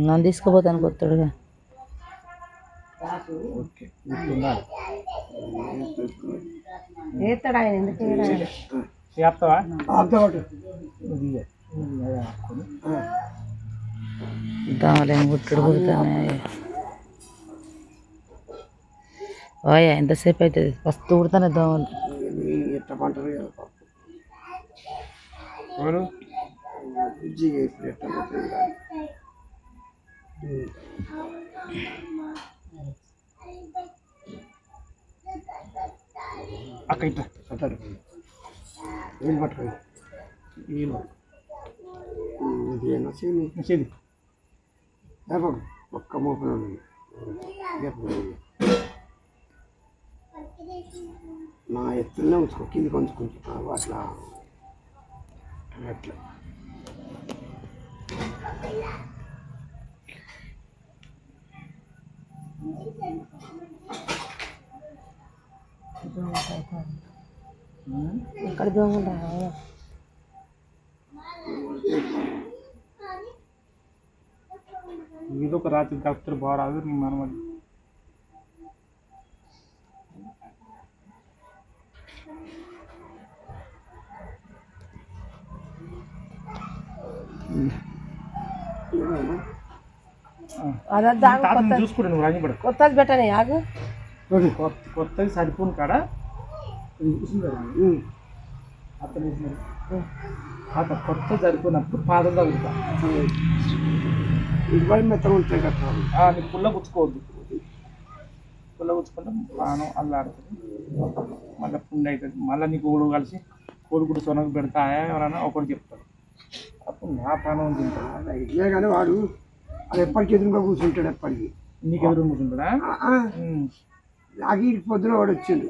నన్ను తీసుకుపోతాను కొత్తడుగా ఓకే గుర్తుందా వేస్తాడు ఆయన ఎందుకు చేస్తావా దోమలేం గుట్టుడు కుడుతానే ఓయా ఎంతసేపు అవుతుంది ఫస్ట్ కుడతానే దోమలు ఎట్లా పంటలు ఎవరు అక్క ఇట్లా కట్టాడు వీళ్ళు పట్టుకోండి వీళ్ళు ఇది చేది ఒక్క మోపన నా ఎత్తులనే ఉంచుకో కిందికి ఉంచుకుంటా అట్లా అట్లా ఇక్కడ దోమలు ఏదో ఒక రాత్రి డాక్టర్ బాగా రాదు నీ మనమది చూసుకుంటా నువ్వు రాజపడ కొత్తది పెట్టనే ఆగు కొత్తది సరిపోను కాడ అతను అతను కొత్త సరిపోయినప్పుడు పాదం తగ్గుతా ఇవ్వాలి మెత్తగా ఉంటాయి కదా నీకు పుల్ల పుచ్చుకోవద్దు పుల్ల పుచ్చుకుంటే ప్రాణం అల్లాడుతుంది మళ్ళీ పుండి అవుతుంది మళ్ళీ నీకు ఊడు కలిసి కోడిగుడు సొనకు పెడతాయా ఎవరైనా ఒకటి చెప్తాడు అప్పుడు నా ప్రాణం తింటాడు ఇదే కానీ వాడు అది ఎప్పటికి ఎదురుగా కూర్చుంటాడు ఎప్పటికి నీకు ఎదురు కూర్చుంటాడా నాకు ఈ పొద్దున వాడు వచ్చిండు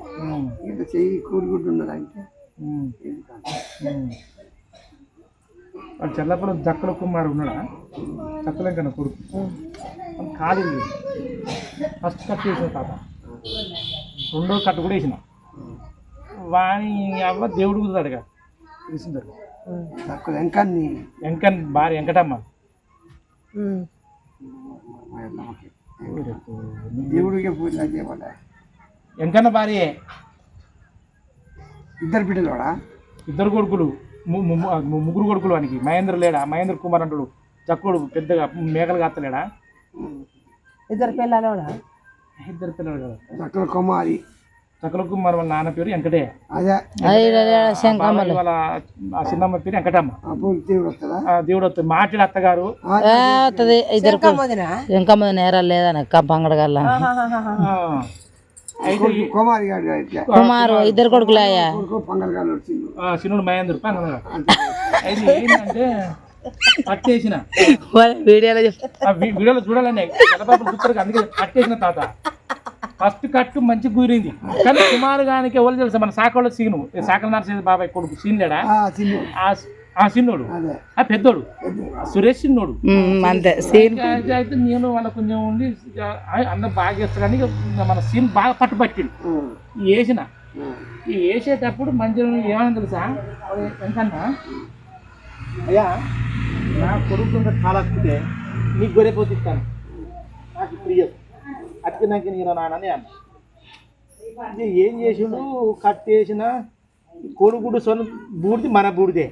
ఇంత చెయ్యి కోడిగుడ్డు ఉన్నదంటే వాడు చల్లపల్లి జక్కల కుమారు ఉన్నాడా చక్కలేకన్నా కొడుకు ఖాళీ ఫస్ట్ కట్ వేసిన తాత రెండో కట్టు కూడా వేసిన వాని అవ్వ దేవుడు కుదురుతాడుగా తెలిసిందాడు వెంకన్ భార్య వెంకటమ్మ దేవుడికి పూజ చేయబడ్డా వెంకన్న భార్యే ఇద్దరు బిడ్డలోడా ఇద్దరు కొడుకులు ముగ్గురు కొడుకులు వానికి మహేంద్ర లేడా మహేంద్ర కుమార్ అంటాడు చక్కుడు పెద్దగా మేకలు కాస్తలేడా ఇద్దరు పిల్లలు ఇద్దరు పిల్లలు కదా చక్కల కుమారి చక్కల కుమార్ వాళ్ళ నాన్న పేరు వెంకటే అదే వాళ్ళ ఆ చిన్నమ్మ పేరు వెంకటమ్మ దేవుడు వస్తుందా దేవుడు వస్తుంది మాట్లాడి అత్తగారు వస్తుంది ఇద్దరు వెంకమ్మ నేరాలు లేదా పంగడగల్లా కుమారి కుమారు ఇద్దరు కొడుకులాయా పంగరగాలు వచ్చింది చిన్నోడు మహేంద్ర అయితే ఏంటంటే పట్టేసిన వీడియోలో చూడాలని చూస్తారు అందుకే పట్టేసిన తాత ఫస్ట్ కట్టు మంచి కుదిరింది కానీ కుమారు గానికి ఎవరు తెలుసా మన శాఖలో సీను శాఖల నరసింహ బాబాయ్ కొడుకు సీన్ లేడా ఆ చిన్నోడు ఆ పెద్దోడు సురేష్ చిన్నోడు అంతే అయితే నేను వాళ్ళ కొంచెం ఉండి అందరూ బాగా చేస్తాడని మన సీన్ బాగా పట్టుపట్టిండు వేసిన ఈ వేసేటప్పుడు మంచిగా ఏమని తెలుసా ఎంతన్నా అయ్యా నా కొడుకు కాలక్కితే నీకు గొర్రెపోతే ఇస్తాను నాకు ప్రియ అతికి నాకు నేను నానని అన్న ఇది ఏం చేసిండు కట్టేసిన కోడిగుడ్డు సొన బూడిది మన బూడిదే,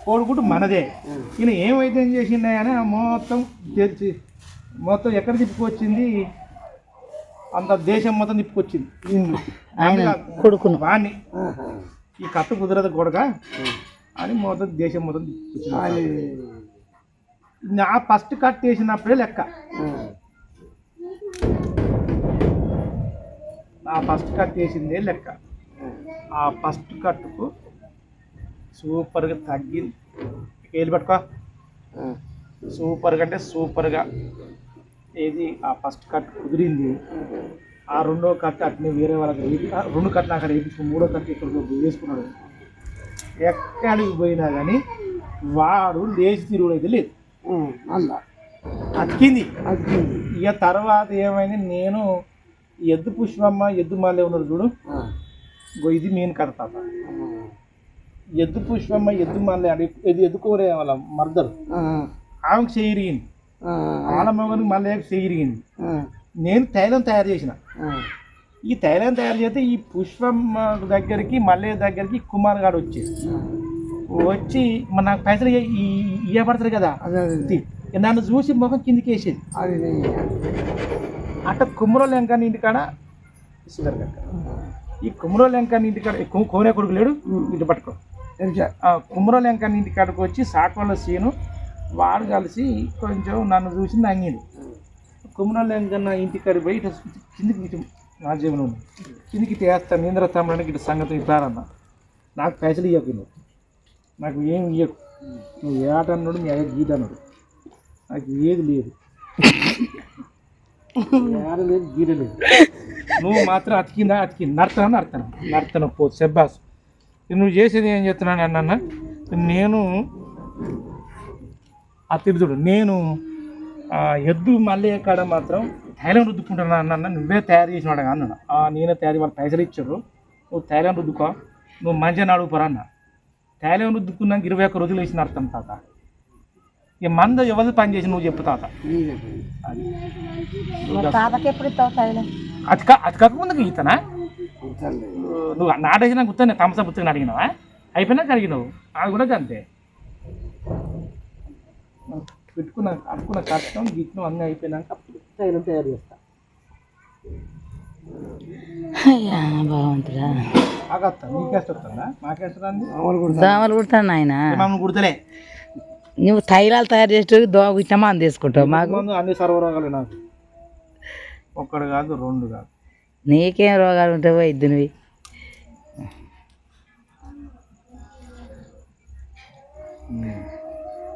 కోడిగుడ్డు మనదే. ఈయన ఏమైతే ఏం చేసిండే అని మొత్తం తెరిచి మొత్తం ఎక్కడ తిప్పుకొచ్చింది, అంత దేశం మొత్తం తిప్పుకొచ్చింది కొడుకును వాణ్ణి. ఈ కట్టు కుదరదు కొడక అని మొత్తం దేశం మొత్తం తిప్పుకొచ్చింది. నా ఫస్ట్ కట్ వేసినప్పుడే లెక్క, నా ఫస్ట్ కట్ వేసిందే లెక్క. ఆ ఫస్ట్ కట్టుకు సూపర్గా తగ్గింది. ఏది పట్టుకో, సూపర్గా అంటే సూపర్గా ఏది ఆ ఫస్ట్ కట్ కుదిరింది. ఆ రెండో కట్ అట్నే వేరే వాళ్ళకి రెండు కట్లు అక్కడ వేయించుకుని మూడో కట్ ఇక్కడ వేసుకున్నాడు. ఎక్కడికి పోయినా కానీ వాడు లేచి తిరుగుడు అయితే లేదు, అలా అతికింది. ఇక తర్వాత ఏమైంది, నేను ఎద్దు పుష్పమ్మ ఎద్దు మళ్ళీ ఉన్నాడు చూడు, ఇది మెయిన్ కడతా. ఎద్దు పుష్పమ్మ ఎద్దు మళ్ళీ ఎద్దుకోరే వాళ్ళ మర్దరు, ఆమెకు చెయ్యిరిగింది, వాళ్ళ మగనికి మళ్ళీ చెయ్యిరిగింది. నేను తైలం తయారు చేసిన. ఈ తైలం తయారు చేస్తే ఈ పుష్పమ్మ దగ్గరికి మల్లె దగ్గరికి కుమార్ గారు వచ్చి మరి నాకు పైసలు ఇవ్వబడతారు కదా, నన్ను చూసి ముఖం కిందికి వేసేది. అట్ట కుమ్మరోళ్ళ వెంకన్న ఇంటికాడ సుధర్ గారు, ఈ కుమ్మరోళ్ళ వెంకన్న ఇంటికాడ కోనే కొడుకు లేడు, ఇటు పట్టుకో, కుమ్మరోళ్ళ వెంకన్న ఇంటికాడకు వచ్చి సాకోళ్ళ సీను వాడు కలిసి కొంచెం నన్ను చూసి నంగింది. కుమ్మరోళ్ళ వెంకన్న ఇంటికాడ పోయి ఇటు కిందికి నా జీవనం కిందికి వేస్తాను నీంద్ర తమ్మడానికి ఇటు సంగతి ఇస్తారన్న, నాకు పైసలు ఇవ్వకు, నువ్వు నాకు ఏం ఇవ్వకు, నువ్వు ఏ ఆట అన్నాడు నీ అదే గీత అన్నాడు, నాకు ఏది లేదు, ఏడ లేదు గీత లేదు, నువ్వు మాత్రం అతికింది నడతాను పో సెబ్బాస్. నువ్వు చేసేది ఏం చెప్తున్నాను అన్న, నేను ఆ తిరుదుడు నేను ఎద్దు మళ్ళీ కాడ మాత్రం తైలం రుద్దుకుంటున్నా అన్న, నువ్వే తయారు చేసినాడు అన్నాడు. నేనే తయారు వాళ్ళు పైసలు ఇచ్చారు, నువ్వు తైలం రుద్దుకో, నువ్వు మంచిగా అడుగుపోరా అన్న. తైలం రుద్దుకున్నాక 21 రోజులు వేసిన అర్థం తాత. ఇక మంద ఎవరి పని చేసి నువ్వు చెప్పు తాత. తాతకి ఎప్పుడు ఇస్తావు తైలం? అది కాకముందుకు ఈతనా నువ్వు నాటేసినా గుర్తా తమసా పుస్తకం అడిగినావా, అయిపోయినాక అడిగినావు, అది కూడా అంతే. అనుకున్న కష్టం గిట్నం అన్నీ అయిపోయినాక అప్పుడు తైలం తయారు చేస్తా. భగవంతుడా ఆగత్తా నీకేస్ట్ వస్తుందా మాకేస్తా దోమలు కుడతాను ఆయన, మమ్మల్ని కుడతలే. నువ్వు తైలాలు తయారు చేసి దోమ ఇచ్చినామా అని తీసుకుంటావు. మాకు అన్ని సర్వరోగాలు నాకు, ఒక్కడు కాదు 2 కాదు. నీకేం రోగాలు ఉంటావో ఇద్దునివి.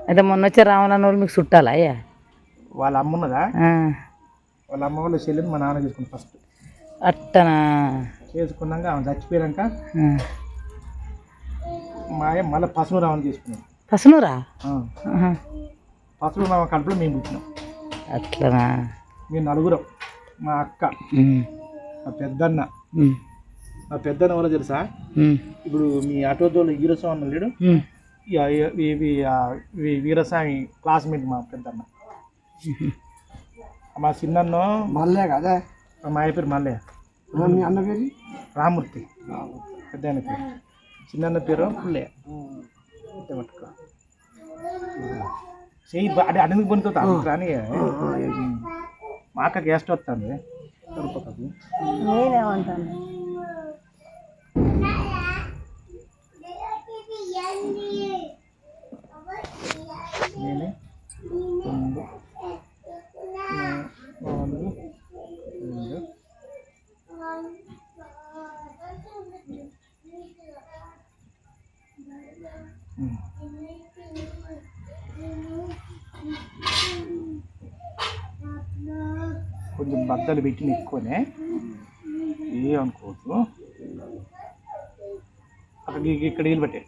అయితే మొన్న వచ్చే రావణన్న వాళ్ళు మీకు చుట్టాలా అయ్యా? వాళ్ళ అమ్మ ఉన్నదా, వాళ్ళ అమ్మ వాళ్ళ చెల్లిని మా నాన్న చేసుకుని ఫస్ట్ అట్టనా చేసుకున్నాక ఆమె చచ్చిపోయాక మా అయ్య మళ్ళీ పసును రావని చేసుకున్నాం. పసునురా? పసును రావ కడుపులో మేము పుట్టినాం. అట్లనా? మేము 4, మా అక్క, మా పెద్దన్న. మా పెద్దన్న ఎవరో తెలుసా, ఇప్పుడు మీ ఆటోదోళ్ళు వీరస్వామి అన్న లేడు, వీరస్వామి క్లాస్మేట్ మా పెద్దన్న. మా చిన్న మళ్ళీ కదా, మా అయ్య పేరు మల్లయ్య, మీ అన్న పేరు రామూర్తి, పెద్ద ఆయన పేరు, చిన్న పేరు పుల్లయ్య. పట్టుకో చెయ్యి అంటే అడిగి పొందుతుంది రాని. మా అక్క గ్యాస్ట్ వస్తుంది కడుపుకి. నేనేమంటాను, నేనే 9, 4, 2 కొంచెం బద్దలు పెట్టిన ఎక్కువనే ఏమనుకోవద్దు. అక్కడికి ఇక్కడ వీలు పెట్టే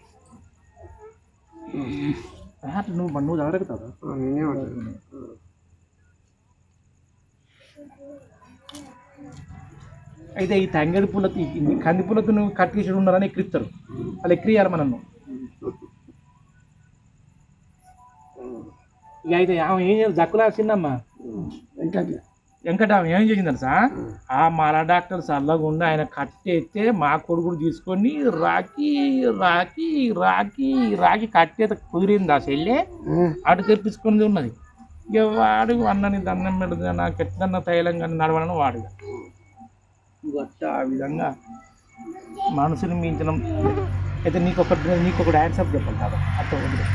నువ్వు అడగతావు. అయితే ఈ తంగడి పూలతో కంది పూలతో నువ్వు కట్టేసి ఉన్నారని ఎక్కిరిస్తారు, వాళ్ళు ఎక్కిరియాలి మనను. ఇక అయితే ఆమె ఏం చేయాలి జక్కులా చిన్నమ్మా వెంకట ఆమె ఏం చేసింది తెలుసా, ఆ మల డాక్టర్ చల్లగుండా ఆయన కట్టేస్తే మా కొడుకుడు తీసుకొని రాకి రాకి రాకి రాకి కట్టేత కుదిరింది ఆ చెల్లె అటు తెప్పించుకున్నది ఉన్నది. ఇక వాడు అన్నని దండం పెడుతుంది, నాకు ఎట్లన్న తైలం కానీ నడవడని వాడుగా గట్ట ఆ విధంగా మనసుని మించడం. అయితే నీకొకటి ఆన్సర్ చెప్పాలి కదా అట్లా వదిలే.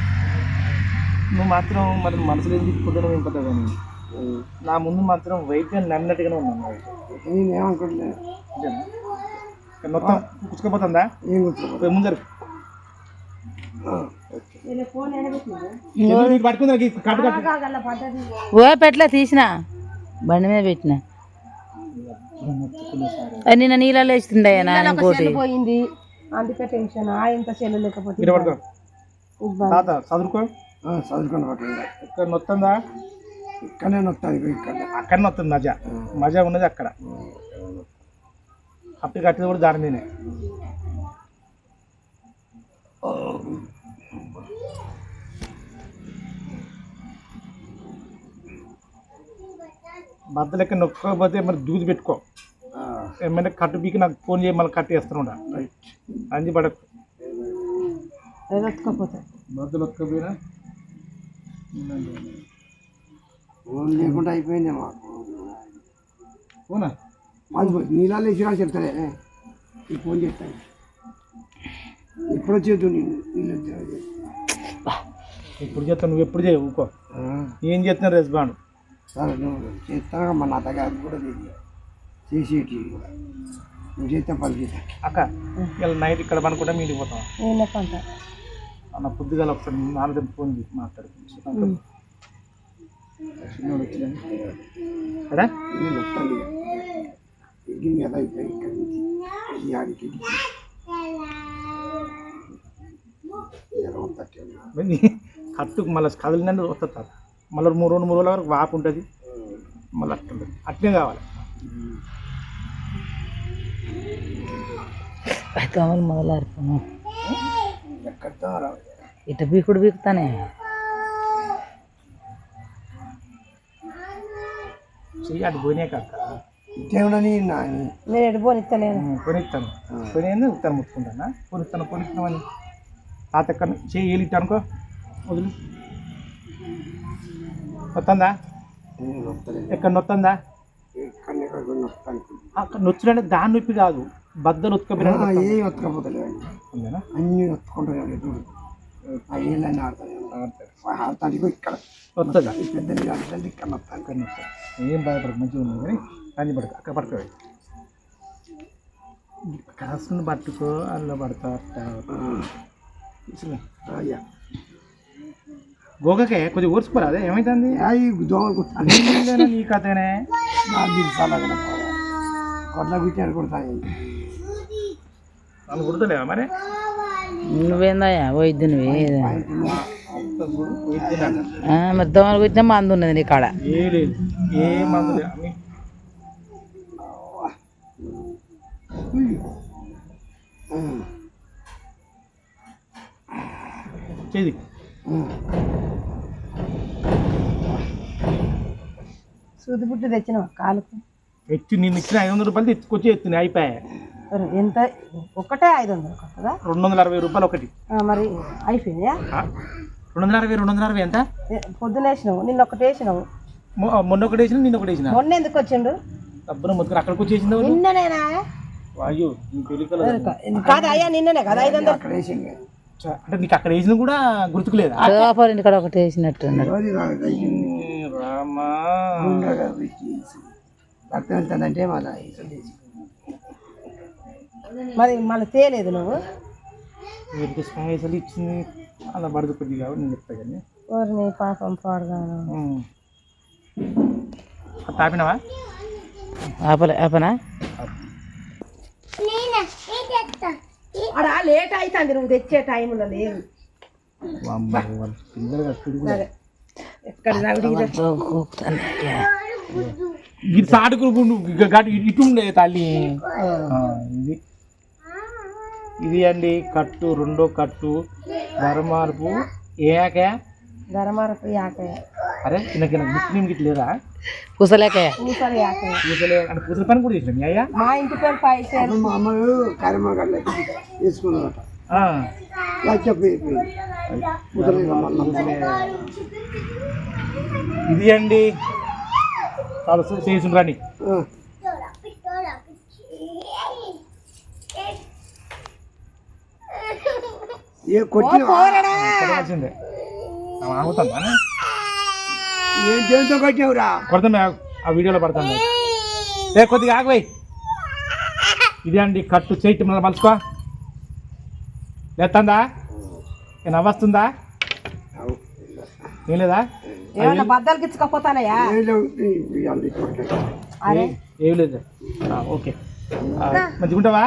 నువ్వు మాత్రం మరి మనసులో ఏం తిప్పుకుంటావు ఏం పద్ధతి కానీ నా ముందు మాత్రం వైద్యం నన్నట్టుగానే ఉన్నాను. నేను ఏమనుకుంటున్నాను మొత్తం కుచ్చుకోపోతుందా ఏం కూర్చో ముందరు పట్టుకుందా కట్టు ఓ పెట్ల తీసిన బండి మీద పెట్టిన అది నిన్న నీళ్ళలో వేస్తుండే ఇంకోటి పోయింది అందుకే టెన్షన్ ఇంత చెల్లు లేకపోతే మీరు పడుకో తాత చదువుకో చదువుకుని పట్టండి. ఇక్కడ నొత్తుందా ఇక్కడనే నొత్తాను ఇక్కడ అక్కడ నొత్తుంది మజా మజా ఉన్నది అక్కడ అప్పటి కట్టేది కూడా దాని నేనే బద్ద లెక్క నొక్కకపోతే మరి దూది పెట్టుకో ఏమైనా కట్టు పీకి నాకు ఫోన్ చేయి మళ్ళీ కట్టు వేస్తున్నా అంజి పడకు ఎత్తుకోపోతే బద్దలు ఒక్కపోయినా ఫోన్ లేకుండా అయిపోయింది మాకు. పోనా మాది నీళ్ళలో వేసినా చెప్తానే ఈ ఫోన్ చేస్తాను ఎప్పుడు వచ్చేది నీళ్ళు ఇప్పుడు చేస్తాను నువ్వు ఎప్పుడు చేయవు ఊకో ఏం చేస్తున్నా రెస్పాండ్ సరే నువ్వు చేస్తాను మా నా దగ్గర అది కూడా చేసేటి నువ్వు చేస్తే పని చేస్తా అక్క ఇలా నైట్ ఇక్కడ పనుకుంటే మీ ఇంటికి పోతాం అన్న పొద్దుగాల ఒకసారి నాన్న ఫోన్ చేసి మాట్లాడుకుంటాను చిన్నోడు వచ్చిందని కదా నేను వస్తాను ఎగ్గిన కదా అయిపోయి ఇక్కడి నుంచి ఈ ఆడికి 20-30 కట్టుకు మళ్ళీ కదిలినందు వస్తుంది మళ్ళీ 3 రోజుల వరకు వాపు ఉంటుంది మళ్ళీ అట్లా అట్లే కావాలి కావాలి మొదలారిపోను ఎక్కడితో ఇట బీకుడు బీకుతానే చెయ్యి అటు పోయినాయి కాక ఇంకేమని నేను ఎటు పోనిస్తలేను కొనిస్తాను కొనేది ఉత్తరం ముట్టుకుంటానా కొనిస్తామని తాత ఎక్కడ చెయ్యి ఏలిట్టు అనుకో వదులు వస్తుందా ఎక్కడ నొత్తుందా అక్కడ నొచ్చుడంటే దాని నొప్పి కాదు బద్దలు ఉతకపోయినా ఏ ఉతకపోతలేవు అన్నీ ఉతుకుంటాను అయ్యేళ్ళని ఆడతాను ఇక్కడ వస్తుందా పెద్ద ఆడుతుంది ఇక్కడ వస్తాను ఏం బాధపడదు మంచిగా ఉంది కానీ అన్ని పడక అక్కడ పడుకోవాలి కాసుని పట్టుకో అందులో పడతా అయ్యా గోగకే కొద్దిగా ఊర్చుకోరా అదే ఏమైతుంది నీ కథనే కొట్ల గుచ్చాడు కొడతాయి నన్ను గుర్తులేవా మరి నువ్వేందయ్యా వైద్యునివి మరి దోమలు కూర్చున్నా మందు ఉన్నది నీ కాడ ఏ లేదు ఏ మందు లేదు అన్ని చేది సూది పుట్టి తెచ్చినావు కాలుకు ఎత్తి నేను ఇచ్చిన 500 రూపాయలు తెచ్చుకొచ్చి ఎత్తినాయి అయిపోయాయి ఎంత ఒక్కటే 500 కొత్తదా 260 రూపాయలు ఒకటి మరి అయిపోయిందా 260 ఎంత పొద్దున వేసినావు నిన్న ఒకటి వేసినావు మొన్న ఒకటి వేసిన నిన్న ఒకటి వేసిన మొన్న ఎందుకు వచ్చిండు డబ్బున మొత్తం అక్కడికి వచ్చేసింది నిన్ననేనా అయ్యో నీ పెళ్లి కాదు అయ్యా నిన్ననే కదా 500 అంటే నీకు అక్కడ వేసిన కూడా గుర్తుకులేదా ఇక్కడ ఒకటి వేసినట్టు రామా రక్తం వెళ్తుందంటే మరి మళ్ళీ తేలేదు నువ్వు వీరికి స్పైసలు ఇచ్చింది అలా పడదు కొద్ది కాబట్టి నేను చెప్తా కానీ నీ పాపం పాడుగాను తాపినావా ఆపనా అడా లేట్ అవుతుంది నువ్వు తెచ్చే టైంలో లేదు ఎక్కడ ఇది సాటుకు ఇటు ఉండే తల్లి ఇది అండి కట్టు రెండో కట్టు ధరమార్పు ఏక ధరమార్పు యాక అరే చిన్న ముస్లిం గిట్ల లేరా పూసలేకయ్య పూసలు యాకయ్య పూసలే అంటే పూసల పని కూడా చేసిన మీ అయ్యా మా ఇంటి పేరు పైసలు అప్పుడు మా అమ్మలు కార్యక్రమాలు తీసుకున్నారట ఆ, చెప్పి ఇది అండి చాలా చేసి రాని ఏ కొట్టి కొట్టవలసిందే ఆగుతుందా ఏం దేంతో కొట్టినవురా కొడతాం ఆ వీడియోలో పడతాం ఏ కొద్దిగా ఆగవై ఇది అండి కట్టు చేయి మన మలుచుకో లేస్తుందా నేను అవ్వస్తుందా ఏం లేదా ఏమన్నా బద్దలు గిచ్చుకపోతానయ్యా ఏం లేదు ఓకే మంచిగా ఉంటావా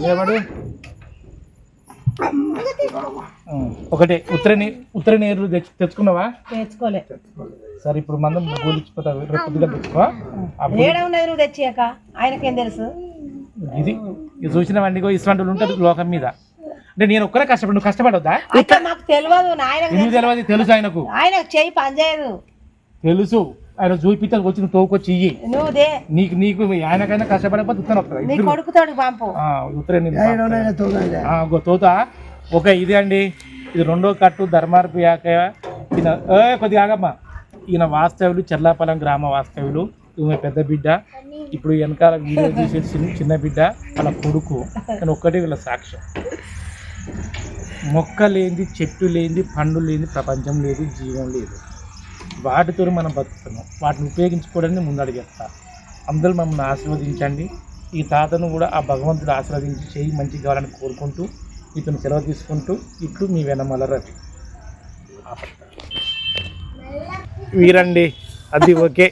నిలబడు ఒకటే ఉత్తర నీరు తెచ్చుకున్నావా తెచ్చుకోలే సరే ఇప్పుడు మనం గోలిచ్చిపోతావు రేపు కొద్దిగా తెచ్చుకో ఏడ ఉన్నది నువ్వు తెచ్చాక ఆయనకేం తెలుసు ఇది చూసినవన్నీ ఇటువంటి ఉంటుంది లోకం మీద అంటే నేను ఒక్కరే కష్టపడి నువ్వు కష్టపడొద్దా అయితే మాకు తెలియదు ఎందుకు తెలియదు తెలుసు ఆయనకు ఆయనకు చెయ్యి పనిచేయదు తెలుసు ఆయన చూపితే వచ్చి నువ్వు తోకొచ్చి ఇయ్యి నువ్వుదే నీకు ఆయనకైనా కష్టపడకపోతే ఉత్తరం నీ వస్తుంది కొడుకుతాడు పంపు తోత ఓకే ఇది అండి ఇది రెండో కట్టు ధర్మార్పు యాకయ్య ఈయన కొద్దిగా ఆగమ్మా ఈయన వాస్తవ్యులు చెర్లాపల్లం గ్రామ వాస్తవ్యులు ఈమె పెద్ద బిడ్డ ఇప్పుడు వెనకాల వీడియో తీసేసి చిన్న బిడ్డ వాళ్ళ కొడుకు కానీ ఒక్కటే వీళ్ళ సాక్ష్యం మొక్క లేనిది చెట్టు లేనిది పండు లేనిది ప్రపంచం లేదు జీవం లేదు వాటితో మనం బతుకుతున్నాం వాటిని ఉపయోగించుకోవడానికి ముందడుగేస్తా అందరూ మమ్మల్ని ఆశీర్వదించండి ఈ తాతను కూడా ఆ భగవంతుడు ఆశీర్వదించి చేయి మంచిగా కావాలని కోరుకుంటూ ఇతను సెలవు తీసుకుంటూ ఇట్లు మీ వెనమల రవి వీరండి అది ఓకే